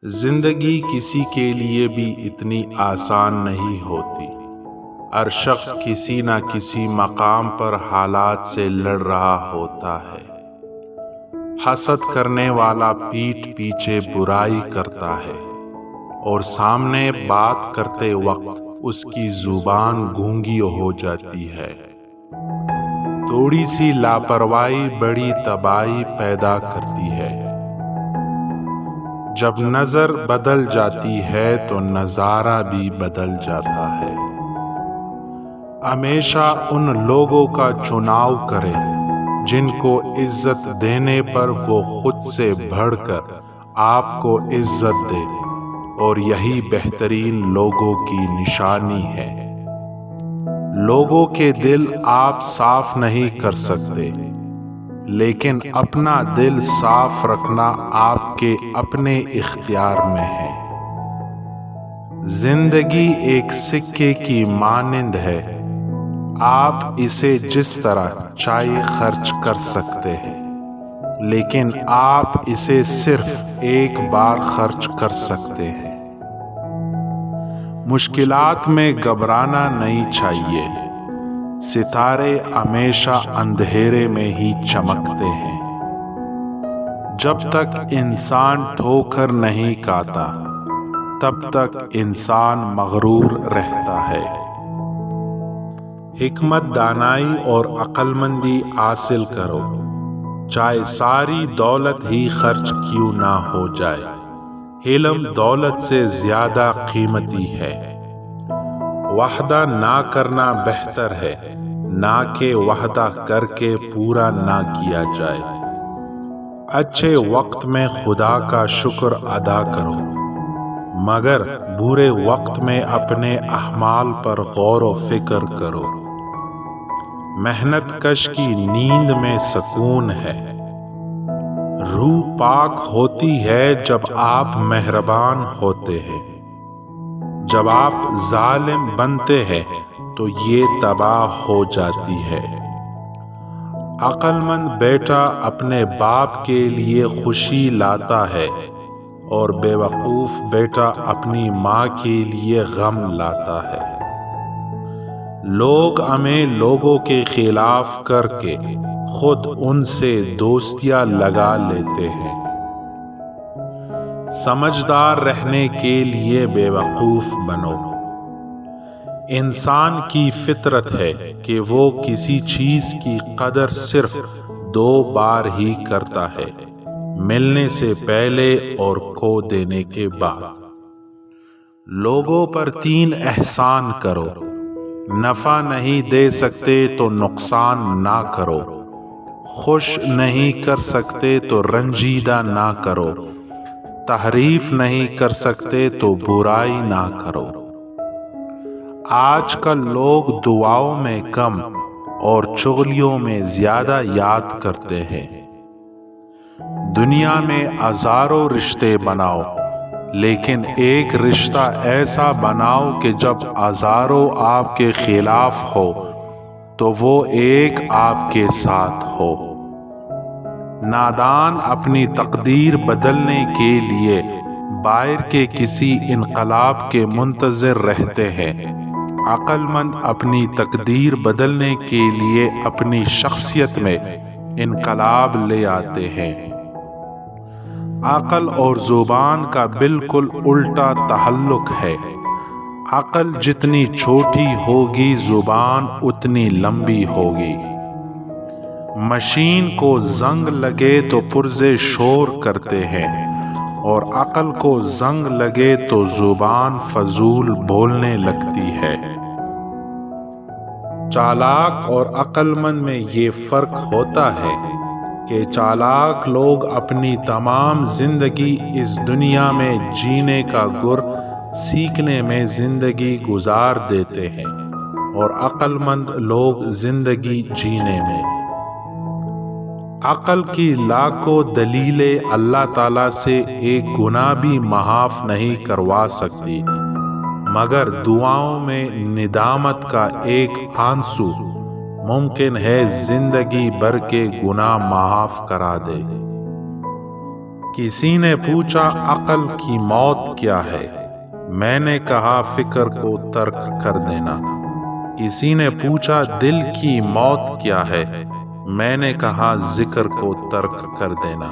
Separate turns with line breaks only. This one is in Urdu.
زندگی کسی کے لیے بھی اتنی آسان نہیں ہوتی۔ ہر شخص کسی نہ کسی مقام پر حالات سے لڑ رہا ہوتا ہے۔ حسد کرنے والا پیٹھ پیچھے برائی کرتا ہے اور سامنے بات کرتے وقت اس کی زبان گونگی ہو جاتی ہے۔ تھوڑی سی لاپرواہی بڑی تباہی پیدا کرتی ہے۔ جب نظر بدل جاتی ہے تو نظارہ بھی بدل جاتا ہے۔ ہمیشہ ان لوگوں کا چناؤ کریں جن کو عزت دینے پر وہ خود سے بڑھ کر آپ کو عزت دے، اور یہی بہترین لوگوں کی نشانی ہے۔ لوگوں کے دل آپ صاف نہیں کر سکتے، لیکن اپنا دل صاف رکھنا آپ کے اپنے اختیار میں ہے۔ زندگی ایک سکے کی مانند ہے، آپ اسے جس طرح چاہے خرچ کر سکتے ہیں، لیکن آپ اسے صرف ایک بار خرچ کر سکتے ہیں۔ مشکلات میں گھبرانا نہیں چاہیے، ستارے ہمیشہ اندھیرے میں ہی چمکتے ہیں۔ جب تک انسان ٹھوکر نہیں کھاتا، تب تک انسان مغرور رہتا ہے۔ حکمت دانائی اور عقل مندی حاصل کرو، چاہے ساری دولت ہی خرچ کیوں نہ ہو جائے۔ علم دولت سے زیادہ قیمتی ہے۔ وعدہ نہ کرنا بہتر ہے، نہ کہ وعدہ کر کے پورا نہ کیا جائے۔ اچھے وقت میں خدا کا شکر ادا کرو، مگر برے وقت میں اپنے اعمال پر غور و فکر کرو۔ محنت کش کی نیند میں سکون ہے۔ روح پاک ہوتی ہے جب آپ مہربان ہوتے ہیں۔ جب آپ ظالم بنتے ہیں تو یہ تباہ ہو جاتی ہے۔ عقل مند بیٹا اپنے باپ کے لیے خوشی لاتا ہے، اور بے وقوف بیٹا اپنی ماں کے لیے غم لاتا ہے۔ لوگ ہمیں لوگوں کے خلاف کر کے خود ان سے دوستیاں لگا لیتے ہیں۔ سمجھدار رہنے کے لیے بے وقوف بنو۔ انسان کی فطرت ہے کہ وہ کسی چیز کی قدر صرف 2 بار ہی کرتا ہے، ملنے سے پہلے اور کھو دینے کے بعد۔ لوگوں پر 3 احسان کرو۔ نفع نہیں دے سکتے تو نقصان نہ کرو، خوش نہیں کر سکتے تو رنجیدہ نہ کرو، تعریف نہیں کر سکتے تو برائی نہ کرو۔ آج کل لوگ دعاؤں میں کم اور چغلیوں میں زیادہ یاد کرتے ہیں۔ دنیا میں ہزاروں رشتے بناؤ، لیکن ایک رشتہ ایسا بناؤ کہ جب ہزاروں آپ کے خلاف ہو تو وہ ایک آپ کے ساتھ ہو۔ نادان اپنی تقدیر بدلنے کے لیے باہر کے کسی انقلاب کے منتظر رہتے ہیں۔ عقل مند اپنی تقدیر بدلنے کے لیے اپنی شخصیت میں انقلاب لے آتے ہیں۔ عقل اور زبان کا بالکل الٹا تعلق ہے۔ عقل جتنی چھوٹی ہوگی زبان اتنی لمبی ہوگی۔ مشین کو زنگ لگے تو پرزے شور کرتے ہیں، اور عقل کو زنگ لگے تو زبان فضول بولنے لگتی ہے۔ چالاک اور عقل مند میں یہ فرق ہوتا ہے کہ چالاک لوگ اپنی تمام زندگی اس دنیا میں جینے کا گر سیکھنے میں زندگی گزار دیتے ہیں، اور عقل مند لوگ زندگی جینے میں۔ عقل کی لاکھوں دلیلیں اللہ تعالیٰ سے ایک گناہ بھی معاف نہیں کروا سکتی، مگر دعاؤں میں ندامت کا ایک آنسو ممکن ہے زندگی بھر کے گناہ معاف کرا دے۔ کسی نے پوچھا عقل کی موت کیا ہے، میں نے کہا فکر کو ترک کر دینا۔ کسی نے پوچھا دل کی موت کیا ہے، میں نے کہا ذکر کو ترک کر دینا۔